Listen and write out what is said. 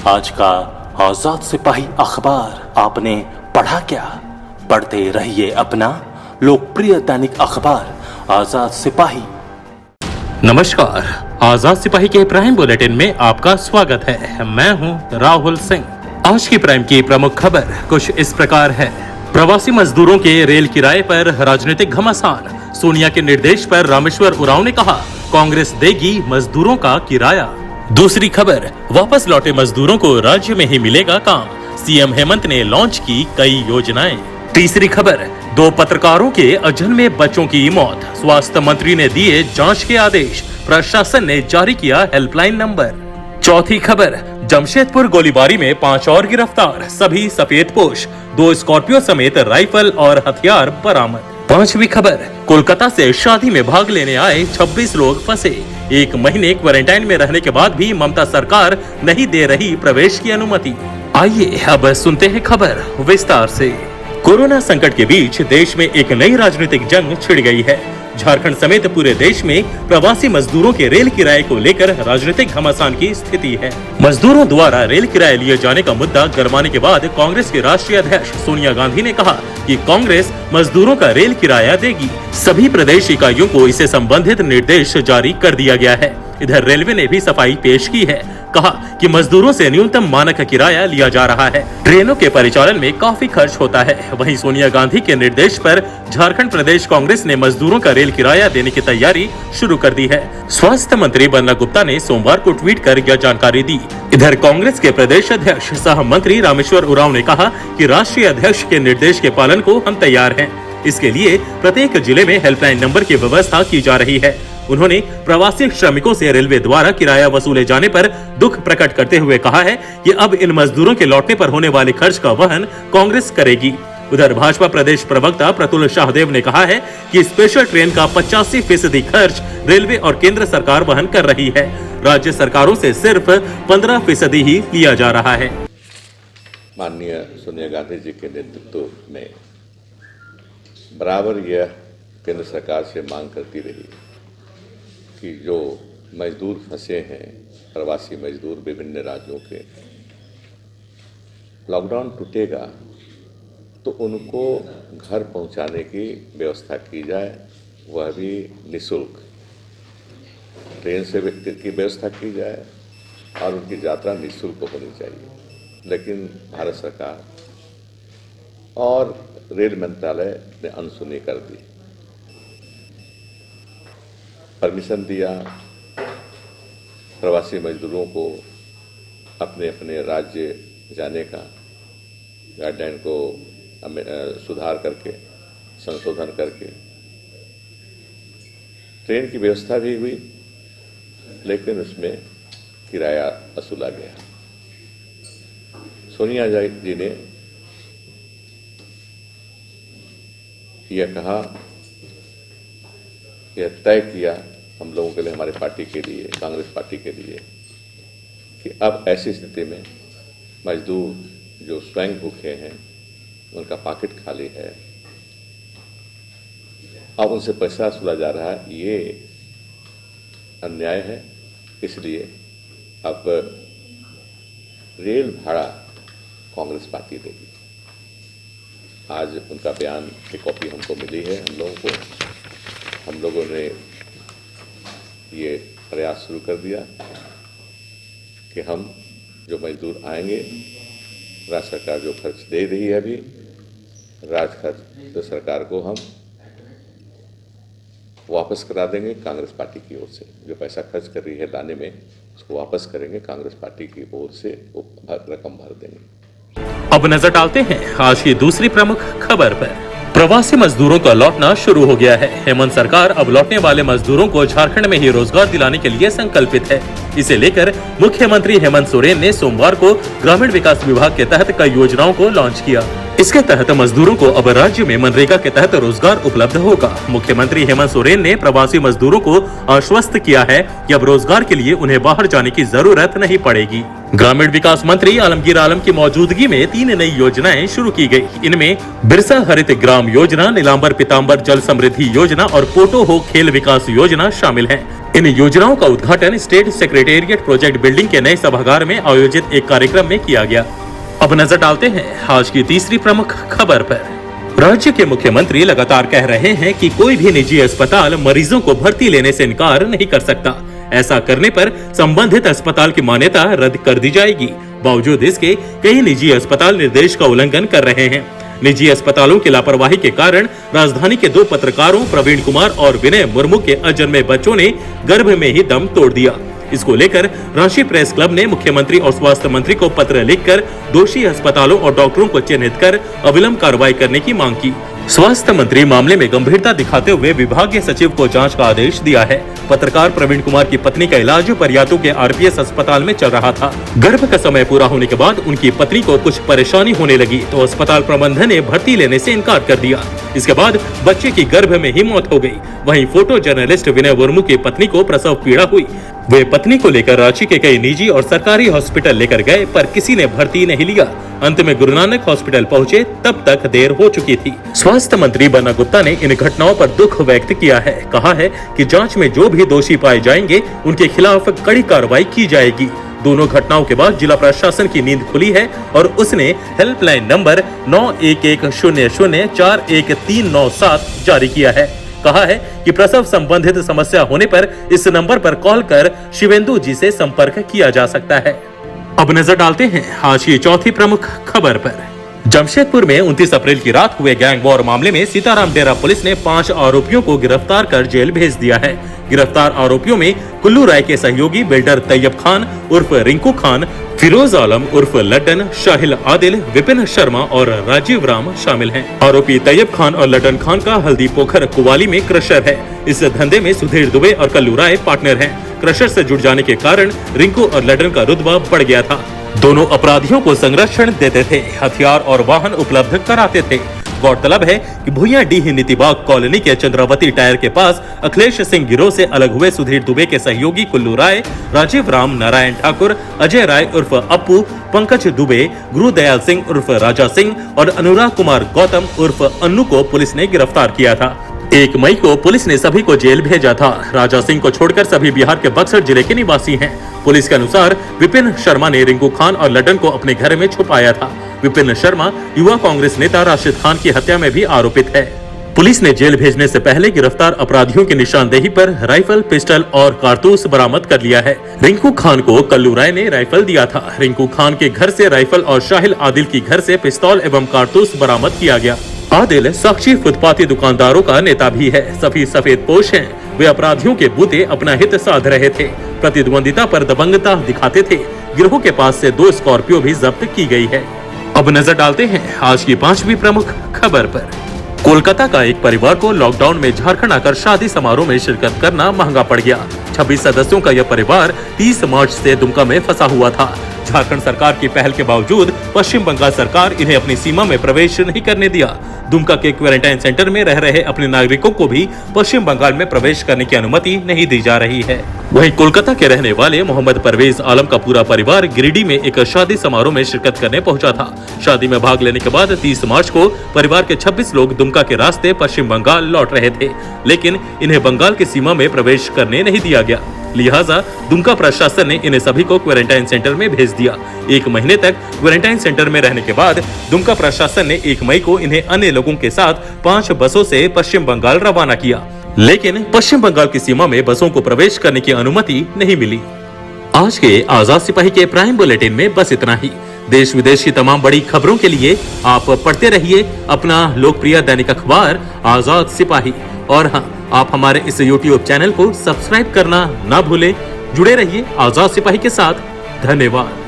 आज का आजाद सिपाही अखबार आपने पढ़ा क्या? पढ़ते रहिए अपना लोकप्रिय दैनिक अखबार आजाद सिपाही। नमस्कार, आजाद सिपाही के प्राइम बुलेटिन में आपका स्वागत है। मैं हूं राहुल सिंह। आज की प्राइम की प्रमुख खबर कुछ इस प्रकार है। प्रवासी मजदूरों के रेल किराए पर राजनीतिक घमासान। सोनिया के निर्देश पर रामेश्वर उरांव ने कहा, कांग्रेस देगी मजदूरों का किराया। दूसरी खबर, वापस लौटे मजदूरों को राज्य में ही मिलेगा काम। सीएम हेमंत ने लॉन्च की कई योजनाएं। तीसरी खबर, 2 पत्रकारों के अजन्मे बच्चों की मौत। स्वास्थ्य मंत्री ने दिए जांच के आदेश। प्रशासन ने जारी किया हेल्पलाइन नंबर। चौथी खबर, जमशेदपुर गोलीबारी में 5 और गिरफ्तार, सभी सफेदपोश। 2 स्कॉर्पियो समेत राइफल और हथियार बरामद। पांचवी खबर, कोलकाता से शादी में भाग लेने आए 26 लोग फंसे। 1 महीने क्वारंटाइन में रहने के बाद भी ममता सरकार नहीं दे रही प्रवेश की अनुमति। आइए अब सुनते हैं खबर विस्तार से। कोरोना संकट के बीच देश में एक नई राजनीतिक जंग छिड़ गई है। झारखंड समेत पूरे देश में प्रवासी मजदूरों के रेल किराए को लेकर राजनीतिक घमासान की स्थिति है। मजदूरों द्वारा रेल किराए लिए जाने का मुद्दा गरमाने के बाद कांग्रेस की राष्ट्रीय अध्यक्ष सोनिया गांधी ने कहा कि कांग्रेस मजदूरों का रेल किराया देगी। सभी प्रदेश इकाइयों को इसे संबंधित निर्देश जारी कर दिया गया है। इधर रेलवे ने भी सफाई पेश की है। कहा कि मजदूरों से न्यूनतम मानक किराया लिया जा रहा है। ट्रेनों के परिचालन में काफी खर्च होता है। वहीं सोनिया गांधी के निर्देश पर झारखंड प्रदेश कांग्रेस ने मजदूरों का रेल किराया देने की तैयारी शुरू कर दी है। स्वास्थ्य मंत्री बन्ना गुप्ता ने सोमवार को ट्वीट कर यह जानकारी दी। इधर कांग्रेस के प्रदेश अध्यक्ष सह मंत्री रामेश्वर उरांव ने कहा कि राष्ट्रीय अध्यक्ष के निर्देश के पालन को हम तैयार हैं। इसके लिए प्रत्येक जिले में हेल्पलाइन नंबर की व्यवस्था की जा रही है। उन्होंने प्रवासी श्रमिकों से रेलवे द्वारा किराया वसूले जाने पर दुख प्रकट करते हुए कहा है कि अब इन मजदूरों के लौटने पर होने वाले खर्च का वहन कांग्रेस करेगी। उधर भाजपा प्रदेश प्रवक्ता प्रतुल शाहदेव ने कहा है कि स्पेशल ट्रेन का 85% खर्च रेलवे और केंद्र सरकार वहन कर रही है। राज्य सरकारों से सिर्फ 15% ही लिया जा रहा है। माननीय सोनिया गांधी जी के नेतृत्व में बराबर यह केंद्र सरकार से मांग करती रही कि जो मजदूर फंसे हैं, प्रवासी मजदूर विभिन्न राज्यों के, लॉकडाउन टूटेगा तो उनको घर पहुंचाने की व्यवस्था की जाए, वह भी निःशुल्क। ट्रेन से की व्यवस्था की जाए और उनकी यात्रा निःशुल्क होनी चाहिए। लेकिन भारत सरकार और रेल मंत्रालय ने अनसुनी कर दी। परमिशन दिया प्रवासी मजदूरों को अपने अपने राज्य जाने का, गाइडलाइन को सुधार करके, संशोधन करके ट्रेन की व्यवस्था भी हुई, लेकिन उसमें किराया वसूला गया। सोनिया जी ने यह कहा, यह तय किया हम लोगों के लिए, हमारे पार्टी के लिए, कांग्रेस पार्टी के लिए, कि अब ऐसी स्थिति में मजदूर जो स्वयं भूखे हैं, उनका पॉकेट खाली है, अब उनसे पैसा वसूला जा रहा है, ये अन्याय है। इसलिए अब रेल भाड़ा कांग्रेस पार्टी देगी। आज उनका बयान की कॉपी हमको मिली है। हम लोगों ने ये प्रयास शुरू कर दिया कि हम जो मजदूर आएंगे, राज्य सरकार जो खर्च दे रही है अभी, राज्य खर्च तो सरकार को हम वापस करा देंगे। कांग्रेस पार्टी की ओर से जो पैसा खर्च कर रही है लाने में, उसको वापस करेंगे। कांग्रेस पार्टी की ओर से वो रकम भर देंगे। अब नजर डालते हैं आज की दूसरी प्रमुख खबर पर। प्रवासी मजदूरों का लौटना शुरू हो गया है। हेमंत सरकार अब लौटने वाले मजदूरों को झारखंड में ही रोजगार दिलाने के लिए संकल्पित है। इसे लेकर मुख्यमंत्री हेमंत सोरेन ने सोमवार को ग्रामीण विकास विभाग के तहत कई योजनाओं को लॉन्च किया। इसके तहत मजदूरों को अब राज्य में मनरेगा के तहत रोजगार उपलब्ध होगा। मुख्यमंत्री हेमंत सोरेन ने प्रवासी मजदूरों को आश्वस्त किया है कि अब रोजगार के लिए उन्हें बाहर जाने की जरूरत नहीं पड़ेगी। ग्रामीण विकास मंत्री आलमगीर आलम की मौजूदगी में 3 नई योजनाएं शुरू की गई। इनमें बिरसा हरित ग्राम योजना, नीलांबर पीतांबर जल समृद्धि योजना और पोटो हो खेल विकास योजना शामिल है। इन योजनाओं का उद्घाटन स्टेट सेक्रेटेरिएट प्रोजेक्ट बिल्डिंग के नए सभागार में आयोजित एक कार्यक्रम में किया गया। अब नजर डालते हैं आज की तीसरी प्रमुख खबर पर। राज्य के मुख्यमंत्री लगातार कह रहे हैं कि कोई भी निजी अस्पताल मरीजों को भर्ती लेने से इनकार नहीं कर सकता। ऐसा करने पर संबंधित अस्पताल की मान्यता रद्द कर दी जाएगी। बावजूद इसके कई निजी अस्पताल निर्देश का उल्लंघन कर रहे हैं। निजी अस्पतालों की लापरवाही के कारण राजधानी के 2 पत्रकारों प्रवीण कुमार और विनय मुर्मू के अजन्मे बच्चों ने गर्भ में ही दम तोड़ दिया। इसको लेकर रांची प्रेस क्लब ने मुख्यमंत्री और स्वास्थ्य मंत्री को पत्र लिखकर दोषी अस्पतालों और डॉक्टरों को चिन्हित कर अविलंब कार्रवाई करने की मांग की। स्वास्थ्य मंत्री मामले में गंभीरता दिखाते हुए विभागीय सचिव को जांच का आदेश दिया है। पत्रकार प्रवीण कुमार की पत्नी का इलाज परियातों के आरपीएस अस्पताल में चल रहा था। गर्भ का समय पूरा होने के बाद उनकी पत्नी को कुछ परेशानी होने लगी तो अस्पताल प्रबंधन ने भर्ती लेने से इनकार कर दिया। इसके बाद बच्चे की गर्भ में ही मौत हो गई। वहीं फोटो जर्नलिस्ट विनय मुर्मू की पत्नी को प्रसव पीड़ा हुई। वे पत्नी को लेकर रांची के कई निजी और सरकारी हॉस्पिटल लेकर गए पर किसी ने भर्ती नहीं लिया। अंत में गुरु नानक हॉस्पिटल पहुंचे तब तक देर हो चुकी थी। स्वास्थ्य मंत्री बन्ना गुप्ता ने इन घटनाओं पर दुख व्यक्त किया है। कहा है कि जांच में जो भी दोषी पाए जाएंगे उनके खिलाफ कड़ी कार्रवाई की जाएगी। दोनों घटनाओं के बाद जिला प्रशासन की नींद खुली है और उसने हेल्पलाइन नंबर 9110041397 जारी किया है। कहा है कि प्रसव संबंधित समस्या होने पर इस नंबर पर कॉल कर शिवेंदु जी से संपर्क किया जा सकता है। अब नजर डालते हैं आज की चौथी प्रमुख खबर पर। जमशेदपुर में 29 अप्रैल की रात हुए गैंग वॉर मामले में सीताराम डेरा पुलिस ने 5 आरोपियों को गिरफ्तार कर जेल भेज दिया है। गिरफ्तार आरोपियों में कुल्लू राय के सहयोगी बिल्डर तैयब खान उर्फ रिंकू खान, फिरोज आलम उर्फ लड्डन, शाहिल आदिल, विपिन शर्मा और राजीव राम शामिल हैं। आरोपी तैयब खान और लड्डन खान का हल्दी पोखर कुवाली में क्रशर है। इस धंधे में सुधीर दुबे और कल्लू राय पार्टनर हैं। क्रशर से जुड़ जाने के कारण रिंकू और लड्डन का रुतबा बढ़ गया था। दोनों अपराधियों को संरक्षण देते थे, हथियार और वाहन उपलब्ध कराते थे। गौरतलब है कि भुइयाडीह नीतिबाग कॉलोनी के चंद्रावती टायर के पास अखिलेश सिंह गिरोह से अलग हुए सुधीर दुबे के सहयोगी कुल्लू राय, राजीव राम, नारायण ठाकुर, अजय राय उर्फ अप्पू, पंकज दुबे, गुरुदयाल सिंह उर्फ राजा सिंह और अनुराग कुमार गौतम उर्फ अन्नू को पुलिस ने गिरफ्तार किया था। 1 मई को पुलिस ने सभी को जेल भेजा था। राजा सिंह को छोड़कर सभी बिहार के बक्सर जिले के निवासी हैं। पुलिस के अनुसार विपिन शर्मा ने रिंकू खान और लड्डन को अपने घर में छुपाया था। विपिन शर्मा युवा कांग्रेस नेता राशिद खान की हत्या में भी आरोपित है। पुलिस ने जेल भेजने से पहले गिरफ्तार अपराधियों की निशानदेही पर राइफल, पिस्टल और कारतूस बरामद कर लिया है। रिंकू खान को कल्लू राय ने राइफल दिया था। रिंकू खान के घर से राइफल और शाहिल आदिल की घर से पिस्तौल एवं कारतूस बरामद किया गया। आदिल साक्षी फुटपाती दुकानदारों का नेता भी है। सभी सफेद पोश हैं। वे अपराधियों के बूते अपना हित साध रहे थे। प्रतिद्वंदिता पर दबंगता दिखाते थे। गिरोह के पास से 2 स्कॉर्पियो भी जब्त की गई है। अब नजर डालते हैं आज की 5वीं प्रमुख खबर पर। कोलकाता का एक परिवार को लॉकडाउन में झारखंड आकर शादी समारोह में शिरकत करना महंगा पड़ गया। 26 सदस्यों का यह परिवार 30 मार्च से दुमका में फंसा हुआ था। झारखंड सरकार की पहल के बावजूद पश्चिम बंगाल सरकार इन्हें अपनी सीमा में प्रवेश नहीं करने दिया। दुमका के क्वारंटाइन सेंटर में रह रहे अपने नागरिकों को भी पश्चिम बंगाल में प्रवेश करने की अनुमति नहीं दी जा रही है। वहीं कोलकाता के रहने वाले मोहम्मद परवेज आलम का पूरा परिवार गिरिडीह में एक शादी समारोह में शिरकत करने पहुंचा था। शादी में भाग लेने के बाद 30 मार्च को परिवार के 26 लोग दुमका के रास्ते पश्चिम बंगाल लौट रहे थे, लेकिन इन्हें बंगाल की सीमा में प्रवेश करने नहीं दिया गया। लिहाजा दुमका प्रशासन ने इन्हें सभी को क्वारंटाइन सेंटर में भेज दिया। 1 महीने तक क्वारंटाइन सेंटर में रहने के बाद दुमका प्रशासन ने 1 मई को इन्हें अन्य लोगों के साथ 5 बसों से पश्चिम बंगाल रवाना किया, लेकिन पश्चिम बंगाल की सीमा में बसों को प्रवेश करने की अनुमति नहीं मिली। आज के आजाद सिपाही के प्राइम बुलेटिन में बस इतना ही। देश विदेश की तमाम बड़ी खबरों के लिए आप पढ़ते रहिए अपना लोकप्रिय दैनिक अखबार आजाद सिपाही। और हाँ, आप हमारे इस YouTube चैनल को सब्सक्राइब करना ना भूलें। जुड़े रहिए आजाद सिपाही के साथ। धन्यवाद।